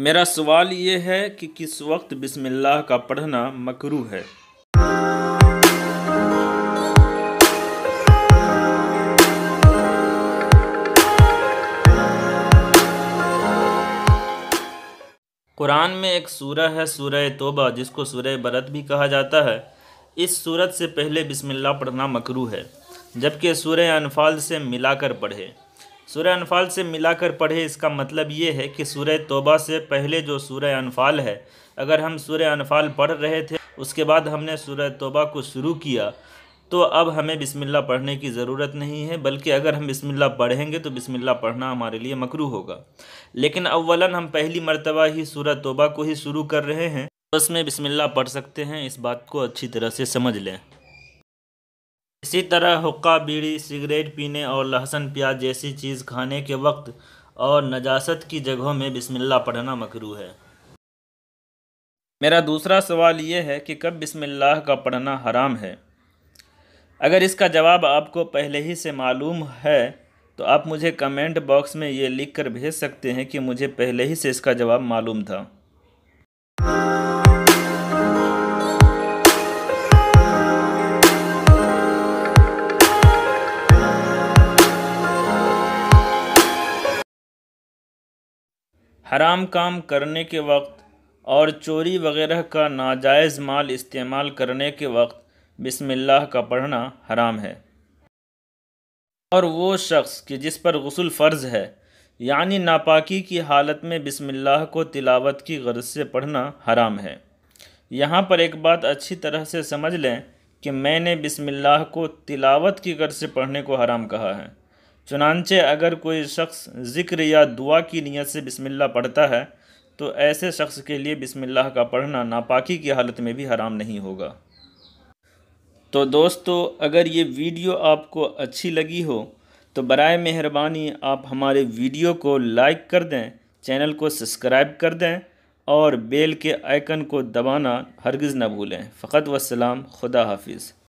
मेरा सवाल ये है कि किस वक्त बिस्मिल्लाह का पढ़ना मकरूह है। कुरान में एक सूरह है सूरह तौबा, जिसको सूरह बरत भी कहा जाता है। इस सूरत से पहले बिस्मिल्लाह पढ़ना मकरूह है, जबकि सूरह अनफाल से मिलाकर पढ़े। सूरह अनफाल से मिलाकर पढ़े इसका मतलब ये है कि सूरह तौबा से पहले जो सूरह अनफाल है, अगर हम सूरह अनफाल पढ़ रहे थे उसके बाद हमने सूरह तौबा को शुरू किया तो अब हमें बिस्मिल्लाह पढ़ने की ज़रूरत नहीं है, बल्कि अगर हम बिस्मिल्लाह पढ़ेंगे तो बिस्मिल्लाह पढ़ना हमारे लिए मकरूह होगा। लेकिन अव्वलन हम पहली मर्तबा ही सूरह तौबा को ही शुरू कर रहे हैं तो उसमें बिस्मिल्लाह पढ़ सकते हैं। इस बात को अच्छी तरह से समझ लें। इसी तरह हुक्का, बीड़ी, सिगरेट पीने और लहसुन प्याज जैसी चीज़ खाने के वक्त और नजासत की जगहों में बिस्मिल्लाह पढ़ना मकरूह है। मेरा दूसरा सवाल ये है कि कब बिस्मिल्लाह का पढ़ना हराम है। अगर इसका जवाब आपको पहले ही से मालूम है तो आप मुझे कमेंट बॉक्स में ये लिख कर भेज सकते हैं कि मुझे पहले ही से इसका जवाब मालूम था। हराम काम करने के वक्त और चोरी वगैरह का नाजायज़ माल इस्तेमाल करने के वक्त बिस्मिल्लाह का पढ़ना हराम है। और वो शख्स कि जिस पर गुस्ल फ़र्ज़ है, यानी नापाकी की हालत में बिस्मिल्लाह को तिलावत की गर्ज से पढ़ना हराम है। यहाँ पर एक बात अच्छी तरह से समझ लें कि मैंने बिस्मिल्लाह को तिलावत की गर्ज से पढ़ने को हराम कहा है। चुनांचे अगर कोई शख्स ज़िक्र या दुआ की नीयत से बिस्मिल्लाह पढ़ता है तो ऐसे शख्स के लिए बिस्मिल्लाह का पढ़ना नापाकी की हालत में भी हराम नहीं होगा। तो दोस्तों, अगर ये वीडियो आपको अच्छी लगी हो तो बराए मेहरबानी आप हमारे वीडियो को लाइक कर दें, चैनल को सब्सक्राइब कर दें और बेल के आइकन को दबाना हरगिज़ न भूलें। फ़कत वस्सलाम, खुदा हाफिज़।